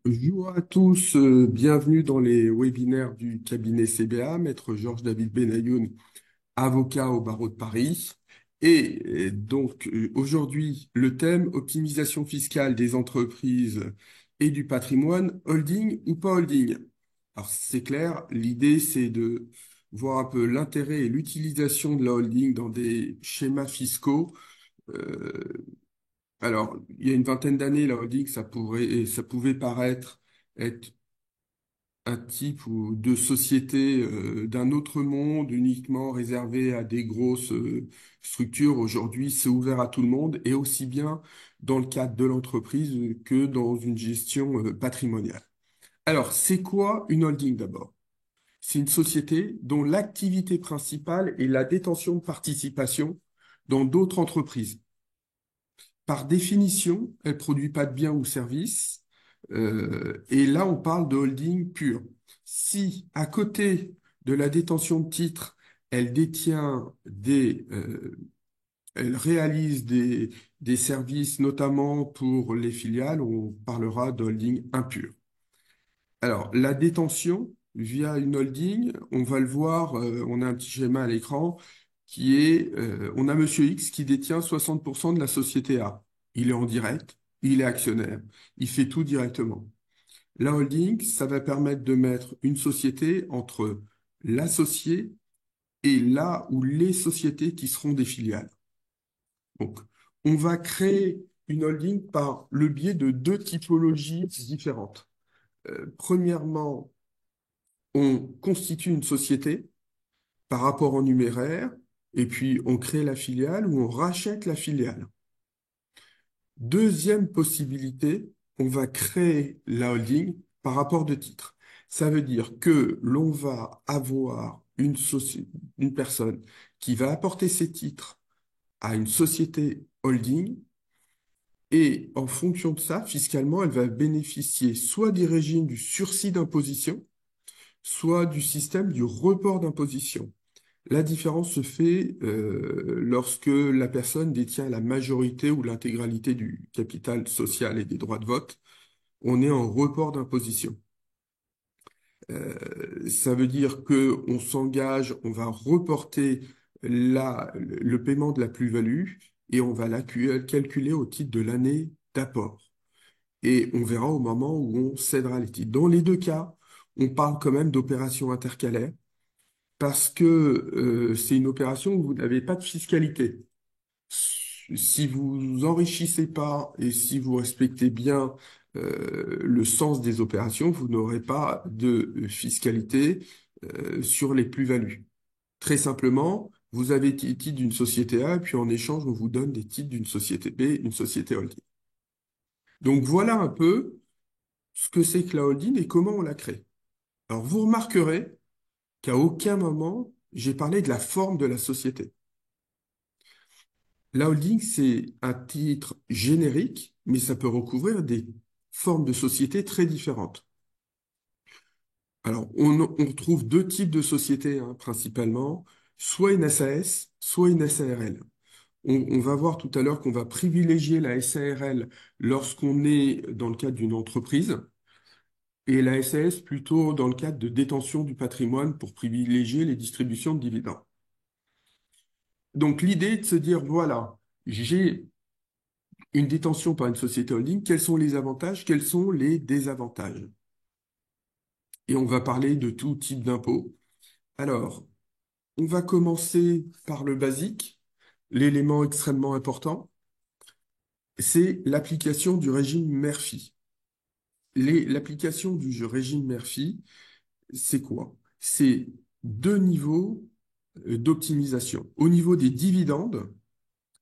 Bonjour à tous, bienvenue dans les webinaires du cabinet CBA, Maître Georges-David Benayoun, avocat au barreau de Paris. Aujourd'hui, le thème optimisation fiscale des entreprises et du patrimoine, holding ou pas holding. Alors c'est clair, l'idée c'est de voir un peu l'intérêt et l'utilisation de la holding dans des schémas fiscaux. Euh, alors, il y a une vingtaine d'années, la holding, ça pouvait paraître être un type de société d'un autre monde, uniquement réservé à des grosses structures. Aujourd'hui, c'est ouvert à tout le monde, et aussi bien dans le cadre de l'entreprise que dans une gestion patrimoniale. Alors, c'est quoi une holding d'abord? C'est une société dont l'activité principale est la détention de participation dans d'autres entreprises. Par définition, elle produit pas de biens ou services. Et là, on parle de holding pure. Si, à côté de la détention de titres, elle détient elle réalise des services, notamment pour les filiales, on parlera de holding impur. Alors, la détention via une holding, on va le voir, on a un petit schéma à l'écran on a Monsieur X qui détient 60% de la société A. Il est en direct, il est actionnaire, il fait tout directement. La holding, ça va permettre de mettre une société entre l'associé et là où les sociétés qui seront des filiales. Donc, on va créer une holding par le biais de deux typologies différentes. Premièrement, on constitue une société par rapport en numéraire, et puis on crée la filiale ou on rachète la filiale. Deuxième possibilité, on va créer la holding par rapport de titre. Ça veut dire que l'on va avoir une personne qui va apporter ses titres à une société holding, et en fonction de ça, fiscalement, elle va bénéficier soit du régime du sursis d'imposition, soit du système du report d'imposition. La différence se fait lorsque la personne détient la majorité ou l'intégralité du capital social et des droits de vote. On est en report d'imposition. Ça veut dire que on s'engage, on va reporter le paiement de la plus-value, et on va la calculer au titre de l'année d'apport. Et on verra au moment où on cédera les titres. Dans les deux cas, on parle quand même d'opération intercalaire, parce que c'est une opération où vous n'avez pas de fiscalité. Si vous enrichissez pas et si vous respectez bien le sens des opérations, vous n'aurez pas de fiscalité sur les plus-values. Très simplement, vous avez des titres d'une société A, et puis en échange, on vous donne des titres d'une société B, une société holding. Donc voilà un peu ce que c'est que la holding et comment on la crée. Alors vous remarquerez qu'à aucun moment, j'ai parlé de la forme de la société. La holding, c'est un titre générique, mais ça peut recouvrir des formes de sociétés très différentes. Alors, on retrouve deux types de sociétés, hein, principalement, soit une SAS, soit une SARL. On va voir tout à l'heure qu'on va privilégier la SARL lorsqu'on est dans le cadre d'une entreprise, et la SAS plutôt dans le cadre de détention du patrimoine pour privilégier les distributions de dividendes. Donc, l'idée est de se dire, voilà, j'ai une détention par une société holding, quels sont les avantages, quels sont les désavantages? Et on va parler de tout type d'impôts. Alors, on va commencer par le basique. L'élément extrêmement important, c'est l'application du régime Murphy. L'application du régime Murphy, c'est quoi? C'est deux niveaux d'optimisation. Au niveau des dividendes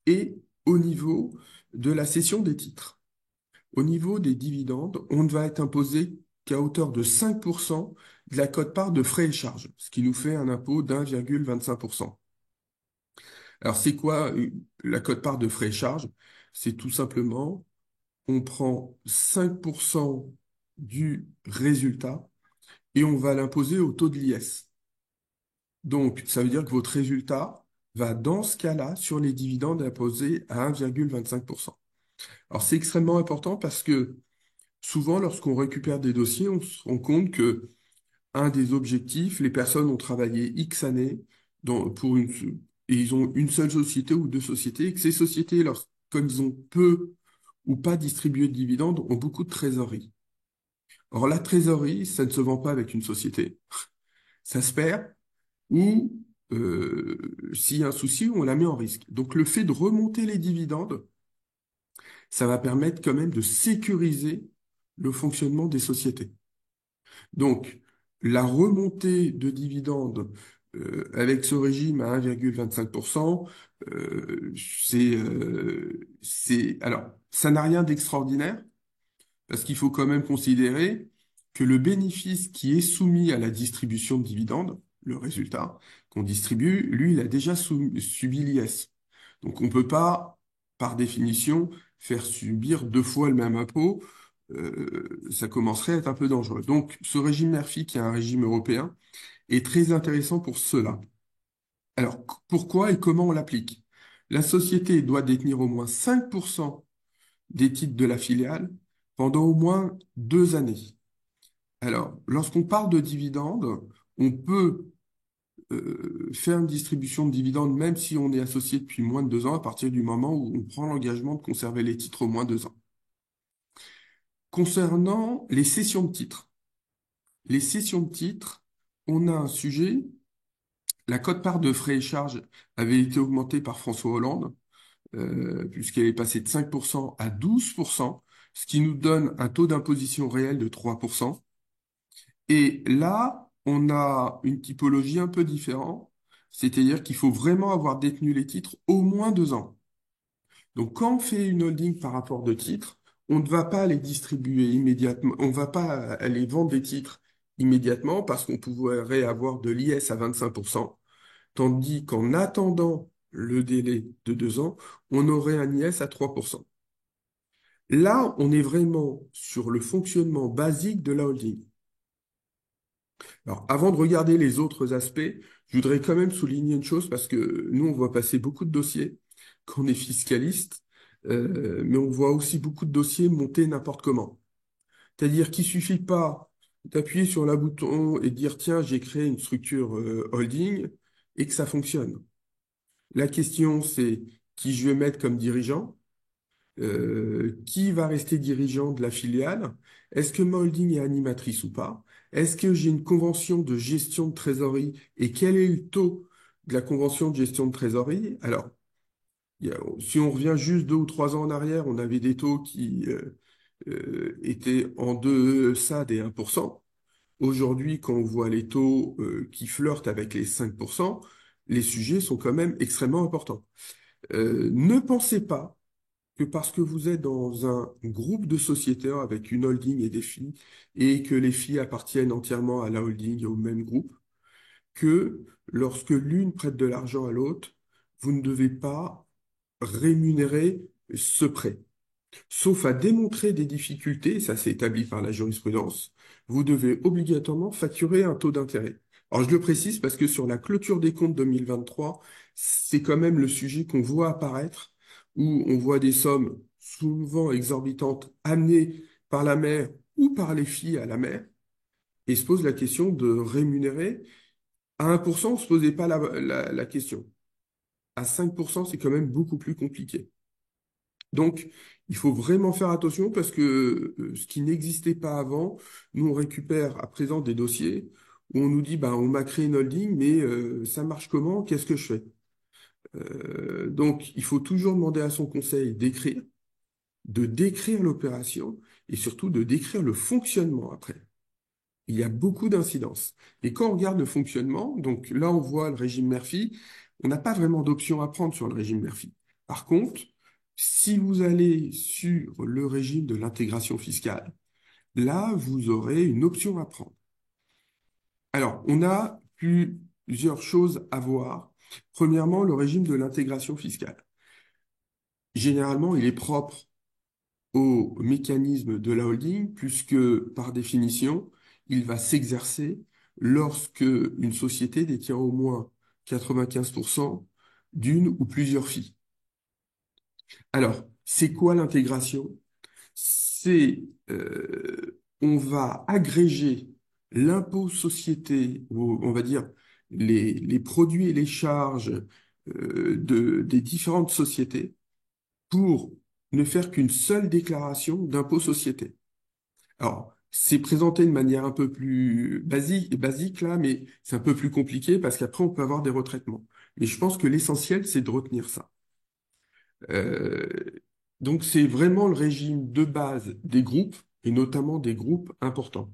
et au niveau de la cession des titres. Au niveau des dividendes, on ne va être imposé qu'à hauteur de 5% de la quote-part de frais et charges, ce qui nous fait un impôt d'1,25%. Alors, c'est quoi la quote-part de frais et charges? C'est tout simplement, on prend 5% du résultat et on va l'imposer au taux de l'IS. Donc, ça veut dire que votre résultat va, dans ce cas-là, sur les dividendes, imposer à 1,25%. Alors, c'est extrêmement important parce que Souvent, lorsqu'on récupère des dossiers, on se rend compte que un des objectifs, les personnes ont travaillé X années pour et ils ont une seule société ou deux sociétés, et que ces sociétés, comme ils ont peu ou pas distribué de dividendes, ont beaucoup de trésorerie. Or, la trésorerie, ça ne se vend pas avec une société. Ça se perd ou s'il y a un souci, on la met en risque. Donc, le fait de remonter les dividendes, ça va permettre quand même de sécuriser le fonctionnement des sociétés. Donc, la remontée de dividendes avec ce régime à 1,25%, alors, ça n'a rien d'extraordinaire parce qu'il faut quand même considérer que le bénéfice qui est soumis à la distribution de dividendes, le résultat qu'on distribue, lui, il a déjà subi l'IS. Donc, on ne peut pas, par définition, faire subir deux fois le même impôt. Ça commencerait à être un peu dangereux. Donc, ce régime Murphy, qui est un régime européen, est très intéressant pour cela. Alors, pourquoi et comment on l'applique? La société doit détenir au moins 5% des titres de la filiale pendant au moins 2 années. Alors, lorsqu'on parle de dividendes, on peut faire une distribution de dividendes même si on est associé depuis moins de 2 ans à partir du moment où on prend l'engagement de conserver les titres au moins 2 ans. Concernant les cessions de titres, on a un sujet. La quote-part de frais et charges avait été augmentée par François Hollande, puisqu'elle est passée de 5% à 12%, ce qui nous donne un taux d'imposition réel de 3%. Et là, on a une typologie un peu différente, c'est-à-dire qu'il faut vraiment avoir détenu les titres au moins 2 ans. Donc, quand on fait une holding par rapport de titres, on ne va pas les distribuer immédiatement, on ne va pas aller vendre des titres immédiatement parce qu'on pourrait avoir de l'IS à 25%, tandis qu'en attendant le délai de 2 ans, on aurait un IS à 3%. Là, on est vraiment sur le fonctionnement basique de la holding. Alors, avant de regarder les autres aspects, je voudrais quand même souligner une chose parce que nous, on voit passer beaucoup de dossiers quand on est fiscaliste, mais on voit aussi beaucoup de dossiers monter n'importe comment. C'est-à-dire qu'il suffit pas d'appuyer sur la bouton et de dire, tiens, j'ai créé une structure holding et que ça fonctionne. La question, c'est qui je vais mettre comme dirigeant, qui va rester dirigeant de la filiale, est-ce que ma holding est animatrice ou pas, est-ce que j'ai une convention de gestion de trésorerie et quel est le taux de la convention de gestion de trésorerie? Alors, si on revient juste 2 ou 3 ans en arrière, on avait des taux qui étaient en 2 SAD et 1%. Aujourd'hui, quand on voit les taux qui flirtent avec les 5%, les sujets sont quand même extrêmement importants. Ne pensez pas que parce que vous êtes dans un groupe de sociétaires avec une holding et des filles, et que les filles appartiennent entièrement à la holding et au même groupe, que lorsque l'une prête de l'argent à l'autre, vous ne devez pas rémunérer ce prêt. Sauf à démontrer des difficultés, ça c'est établi par la jurisprudence, vous devez obligatoirement facturer un taux d'intérêt. Alors je le précise parce que sur la clôture des comptes 2023, c'est quand même le sujet qu'on voit apparaître, où on voit des sommes souvent exorbitantes amenées par la mère ou par les filles à la mère, et se pose la question de rémunérer. À 1%, on ne se posait pas la question. À 5%, c'est quand même beaucoup plus compliqué. Donc, il faut vraiment faire attention parce que ce qui n'existait pas avant, nous on récupère à présent des dossiers où on nous dit, bah, on m'a créé une holding, mais ça marche comment? Qu'est-ce que je fais? Donc, il faut toujours demander à son conseil d'écrire, de décrire l'opération et surtout de décrire le fonctionnement après. Il y a beaucoup d'incidences. Et quand on regarde le fonctionnement, donc là on voit le régime Murphy, on n'a pas vraiment d'option à prendre sur le régime Murphy. Par contre, si vous allez sur le régime de l'intégration fiscale, là vous aurez une option à prendre. Alors, on a plusieurs choses à voir. Premièrement, le régime de l'intégration fiscale. Généralement, il est propre au mécanisme de la holding, puisque par définition, il va s'exercer lorsque une société détient au moins 95% d'une ou plusieurs filles. Alors, c'est quoi l'intégration? c'est on va agréger l'impôt société, ou on va dire les produits et les charges des différentes sociétés pour ne faire qu'une seule déclaration d'impôt société. Alors, c'est présenté de manière un peu plus basique là, mais c'est un peu plus compliqué parce qu'après, on peut avoir des retraitements. Mais je pense que l'essentiel, c'est de retenir ça. Euh, donc, c'est vraiment le régime de base des groupes, et notamment des groupes importants.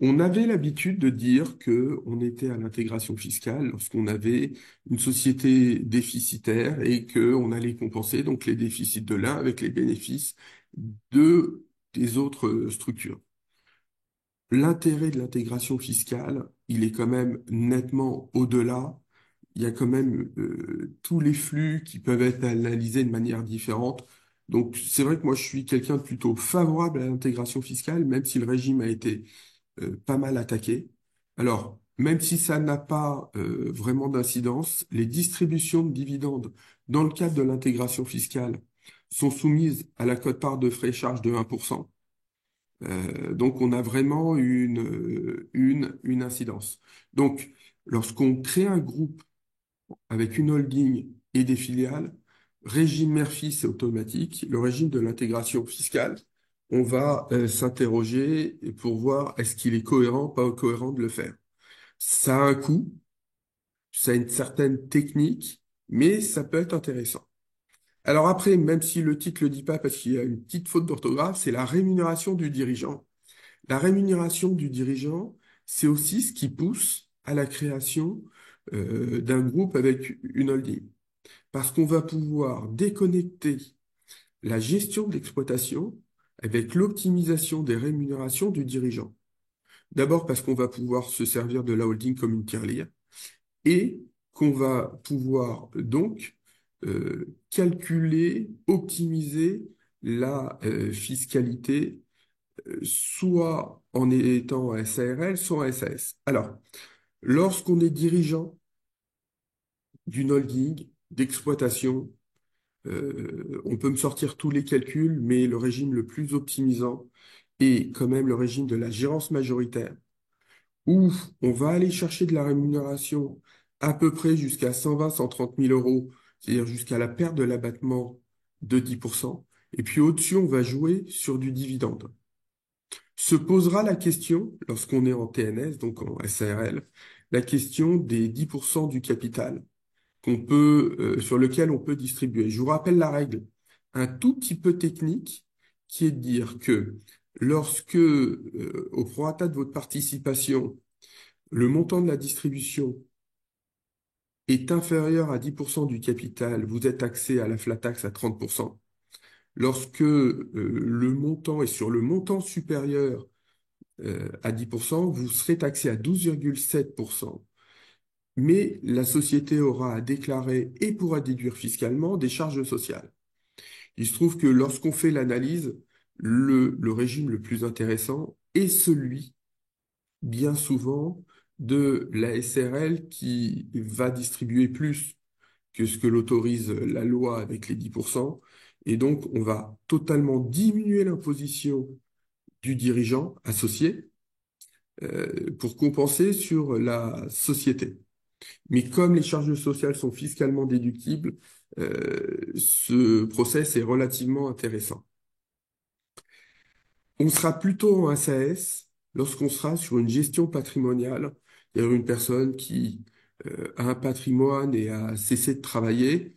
On avait l'habitude de dire que on était à l'intégration fiscale lorsqu'on avait une société déficitaire et que on allait compenser donc les déficits de l'un avec les bénéfices de des autres structures. L'intérêt de l'intégration fiscale, il est quand même nettement au-delà. Il y a quand même tous les flux qui peuvent être analysés de manière différente. Donc c'est vrai que moi je suis quelqu'un de plutôt favorable à l'intégration fiscale, même si le régime a été pas mal attaqué. Alors, même si ça n'a pas vraiment d'incidence, les distributions de dividendes dans le cadre de l'intégration fiscale sont soumises à la quote-part de frais et charges de 1%. Donc, on a vraiment une incidence. Donc, lorsqu'on crée un groupe avec une holding et des filiales, régime mère-fils c'est automatique. Le régime de l'intégration fiscale, on va s'interroger pour voir est-ce qu'il est cohérent, pas cohérent de le faire. Ça a un coût, ça a une certaine technique, mais ça peut être intéressant. Alors après, même si le titre le dit pas parce qu'il y a une petite faute d'orthographe, c'est la rémunération du dirigeant. La rémunération du dirigeant, c'est aussi ce qui pousse à la création d'un groupe avec une holding. Parce qu'on va pouvoir déconnecter la gestion de l'exploitation avec l'optimisation des rémunérations du dirigeant. D'abord parce qu'on va pouvoir se servir de la holding comme une tirelire et qu'on va pouvoir donc calculer, optimiser la fiscalité soit en étant en SARL, soit en SAS. Alors, lorsqu'on est dirigeant d'une holding, d'exploitation, on peut me sortir tous les calculs, mais le régime le plus optimisant est quand même le régime de la gérance majoritaire, où on va aller chercher de la rémunération à peu près jusqu'à 120-130 000 euros, c'est-à-dire jusqu'à la perte de l'abattement de 10%. Et puis au-dessus, on va jouer sur du dividende. Se posera la question, lorsqu'on est en TNS, donc en SARL, la question des 10% du capital sur lequel on peut distribuer. Je vous rappelle la règle, un tout petit peu technique, qui est de dire que lorsque, au prorata de votre participation, le montant de la distribution est inférieur à 10% du capital, vous êtes taxé à la flat tax à 30%. Lorsque le montant est sur le montant supérieur à 10%, vous serez taxé à 12,7%. Mais la société aura à déclarer et pourra déduire fiscalement des charges sociales. Il se trouve que lorsqu'on fait l'analyse, le régime le plus intéressant est celui, bien souvent, de la SRL qui va distribuer plus que ce que l'autorise la loi avec les 10%. Et donc, on va totalement diminuer l'imposition du dirigeant associé pour compenser sur la société. Mais comme les charges sociales sont fiscalement déductibles, ce process est relativement intéressant. On sera plutôt en SAS lorsqu'on sera sur une gestion patrimoniale, c'est-à-dire une personne qui a un patrimoine et a cessé de travailler,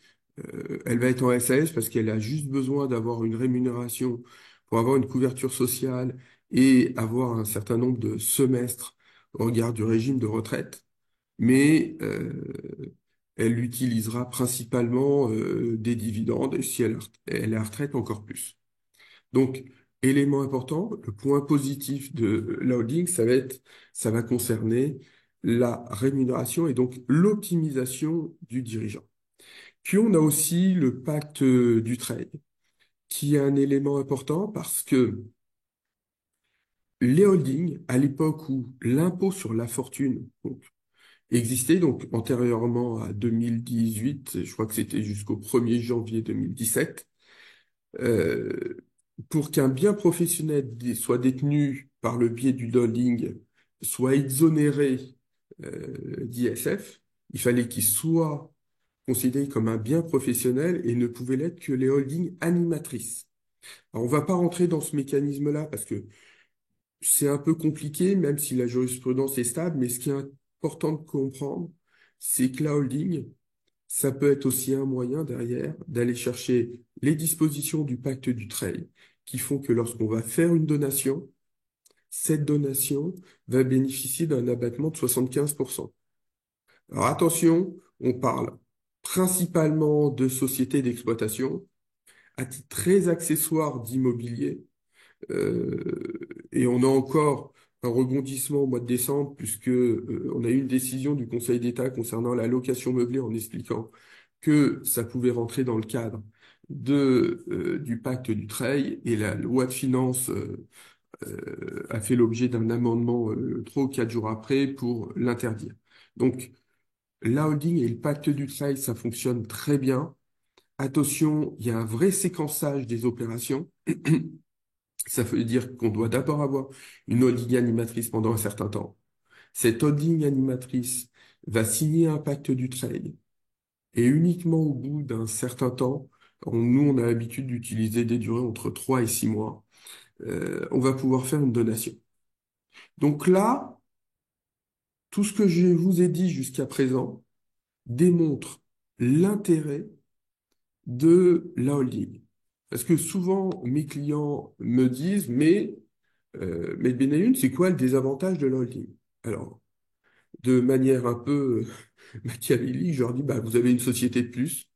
elle va être en SAS parce qu'elle a juste besoin d'avoir une rémunération pour avoir une couverture sociale et avoir un certain nombre de semestres au regard du régime de retraite. Mais elle utilisera principalement des dividendes et si elle est à retraite encore plus. Donc, élément important, le point positif de la holding, ça va concerner la rémunération et donc l'optimisation du dirigeant. Puis on a aussi le pacte du trade, qui est un élément important parce que les holdings, à l'époque où l'impôt sur la fortune existait, donc antérieurement à 2018, je crois que c'était jusqu'au 1er janvier 2017, pour qu'un bien professionnel soit détenu par le biais du holding soit exonéré d'ISF, il fallait qu'il soit considéré comme un bien professionnel et ne pouvait l'être que les holdings animatrices. Alors, on va pas rentrer dans ce mécanisme-là parce que c'est un peu compliqué, même si la jurisprudence est stable, mais ce qui est important de comprendre, c'est que la holding, ça peut être aussi un moyen derrière d'aller chercher les dispositions du pacte du trade qui font que lorsqu'on va faire une donation, cette donation va bénéficier d'un abattement de 75%. Alors attention, on parle principalement de sociétés d'exploitation à titre très accessoire d'immobilier. Et on a encore un rebondissement au mois de décembre puisque on a eu une décision du Conseil d'État concernant la location meublée en expliquant que ça pouvait rentrer dans le cadre du pacte du Treil et la loi de finances a fait l'objet d'un amendement 3 ou 4 jours après pour l'interdire. Donc, la holding et le pacte du Treil, ça fonctionne très bien. Attention, il y a un vrai séquençage des opérations. Ça veut dire qu'on doit d'abord avoir une holding animatrice pendant un certain temps. Cette holding animatrice va signer un pacte du trade et uniquement au bout d'un certain temps, nous on a l'habitude d'utiliser des durées entre 3 et 6 mois, on va pouvoir faire une donation. Donc là, tout ce que je vous ai dit jusqu'à présent démontre l'intérêt de la holding. Parce que souvent, mes clients me disent, mais Benayoun, c'est quoi le désavantage de la holding? Alors, de manière un peu machiavélique, je leur dis, bah, vous avez une société de plus,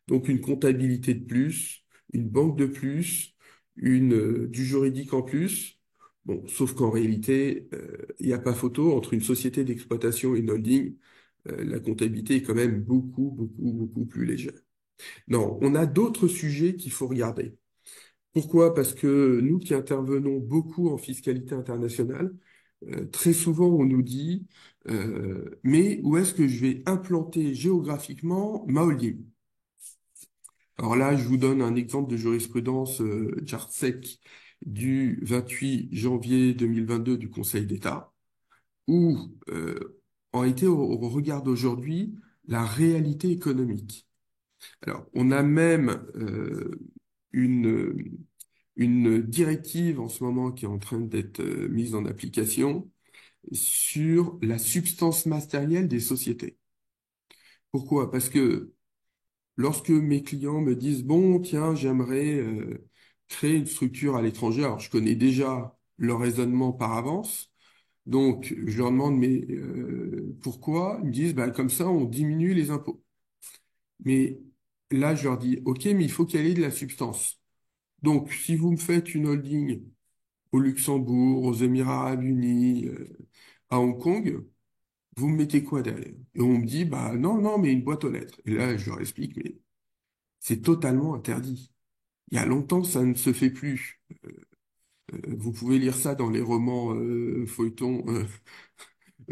donc une comptabilité de plus, une banque de plus, du juridique en plus. Bon, sauf qu'en réalité, il n'y a pas photo entre une société d'exploitation et une holding. La comptabilité est quand même beaucoup, beaucoup, beaucoup plus légère. Non, on a d'autres sujets qu'il faut regarder. Pourquoi? Parce que nous qui intervenons beaucoup en fiscalité internationale, très souvent on nous dit, mais où est-ce que je vais implanter géographiquement ma holding? Alors là, je vous donne un exemple de jurisprudence JARSEC du 28 janvier 2022 du Conseil d'État, où en réalité on regarde aujourd'hui la réalité économique. Alors, on a même une, une directive en ce moment qui est en train d'être mise en application sur la substance matérielle des sociétés. Pourquoi? Parce que lorsque mes clients me disent, bon, tiens, j'aimerais créer une structure à l'étranger, alors je connais déjà leur raisonnement par avance, donc je leur demande, mais pourquoi? Ils me disent, bah, comme ça, on diminue les impôts. Mais là, je leur dis, OK, mais il faut qu'il y ait de la substance. Donc, si vous me faites une holding au Luxembourg, aux Émirats Arabes Unis, à Hong Kong, vous me mettez quoi derrière? Et on me dit, bah non, non, mais une boîte aux lettres. Et là, je leur explique, mais c'est totalement interdit. Il y a longtemps, ça ne se fait plus. Vous pouvez lire ça dans les romans feuilletons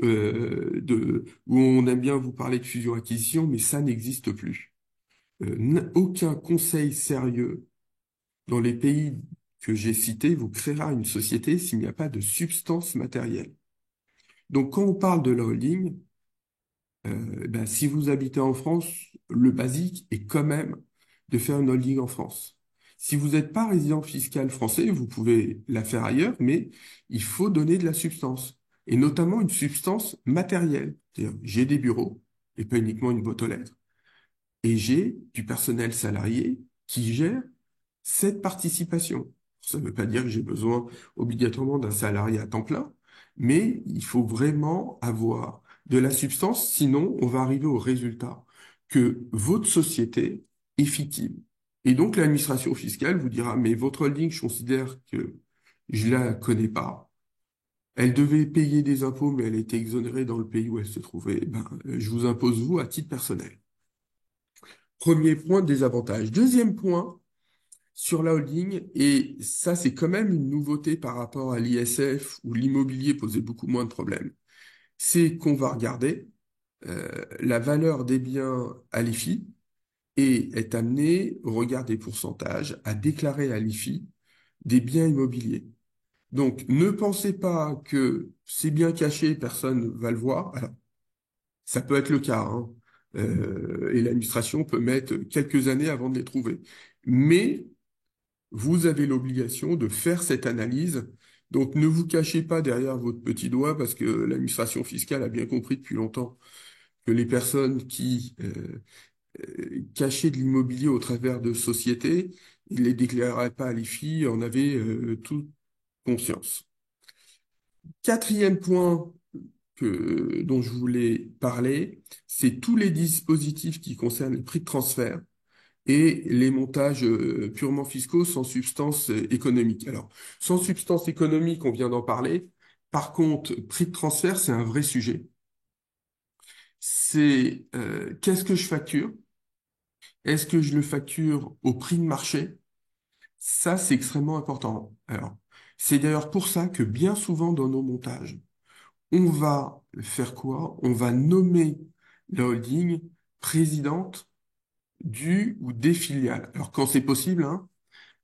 où on aime bien vous parler de fusion-acquisition, mais ça n'existe plus. Aucun conseil sérieux dans les pays que j'ai cités vous créera une société s'il n'y a pas de substance matérielle. Donc, quand on parle de la holding, ben, si vous habitez en France, le basique est quand même de faire une holding en France. Si vous n'êtes pas résident fiscal français, vous pouvez la faire ailleurs, mais il faut donner de la substance, et notamment une substance matérielle. C'est-à-dire, j'ai des bureaux, et pas uniquement une boîte aux lettres, et j'ai du personnel salarié qui gère cette participation. Ça ne veut pas dire que j'ai besoin obligatoirement d'un salarié à temps plein, mais il faut vraiment avoir de la substance, sinon on va arriver au résultat que votre société est fictive. Et donc l'administration fiscale vous dira, mais votre holding, je considère que je la connais pas. Elle devait payer des impôts, mais elle était exonérée dans le pays où elle se trouvait. Ben, je vous impose vous à titre personnel. Premier point, désavantage. Deuxième point, sur la holding, et ça c'est quand même une nouveauté par rapport à l'ISF où l'immobilier posait beaucoup moins de problèmes, c'est qu'on va regarder la valeur des biens à l'IFI et est amené, au regard des pourcentages, à déclarer à l'IFI des biens immobiliers. Donc, ne pensez pas que c'est bien caché, personne ne va le voir. Alors, ça peut être le cas, hein. Et l'administration peut mettre quelques années avant de les trouver. Mais vous avez l'obligation de faire cette analyse. Donc, ne vous cachez pas derrière votre petit doigt parce que l'administration fiscale a bien compris depuis longtemps que les personnes qui cachaient de l'immobilier au travers de sociétés, ils ne les déclaraient pas à l'IFI, en avaient toute conscience. Quatrième point dont je voulais parler, c'est tous les dispositifs qui concernent les prix de transfert et les montages purement fiscaux sans substance économique. Alors, sans substance économique, on vient d'en parler. Par contre, prix de transfert, c'est un vrai sujet. C'est qu'est-ce que je facture? Est-ce que je le facture au prix de marché? Ça, c'est extrêmement important. Alors, c'est d'ailleurs pour ça que bien souvent dans nos montages, on va faire quoi? On va nommer la holding présidente du ou des filiales. Alors quand c'est possible, hein,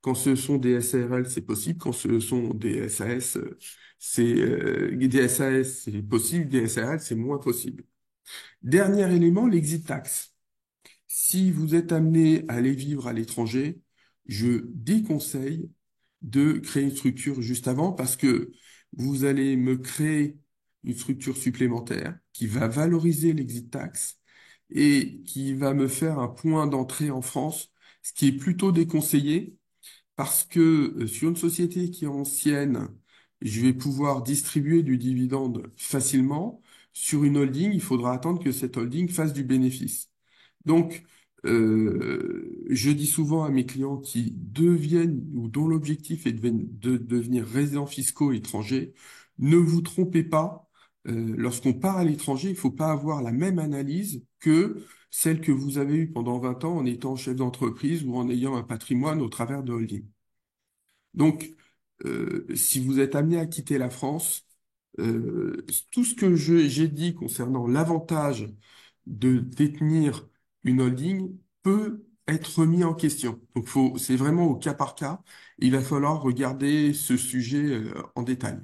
quand ce sont des SARL, c'est possible. Quand ce sont des SAS, des SAS, c'est possible. Des SARL, c'est moins possible. Dernier élément, l'exit tax. Si vous êtes amené à aller vivre à l'étranger, je déconseille de créer une structure juste avant parce que vous allez me créer une structure supplémentaire qui va valoriser l'exit tax et qui va me faire un point d'entrée en France, ce qui est plutôt déconseillé parce que sur une société qui est ancienne, je vais pouvoir distribuer du dividende facilement. Sur une holding, il faudra attendre que cette holding fasse du bénéfice. Donc, je dis souvent à mes clients qui deviennent ou dont l'objectif est de devenir résidents fiscaux étrangers, ne vous trompez pas. Lorsqu'on part à l'étranger, il ne faut pas avoir la même analyse que celle que vous avez eue pendant 20 ans en étant chef d'entreprise ou en ayant un patrimoine au travers de holding. Donc, si vous êtes amené à quitter la France, tout ce que j'ai dit concernant l'avantage de détenir une holding peut être remis en question. Donc, c'est vraiment au cas par cas. Il va falloir regarder ce sujet, en détail.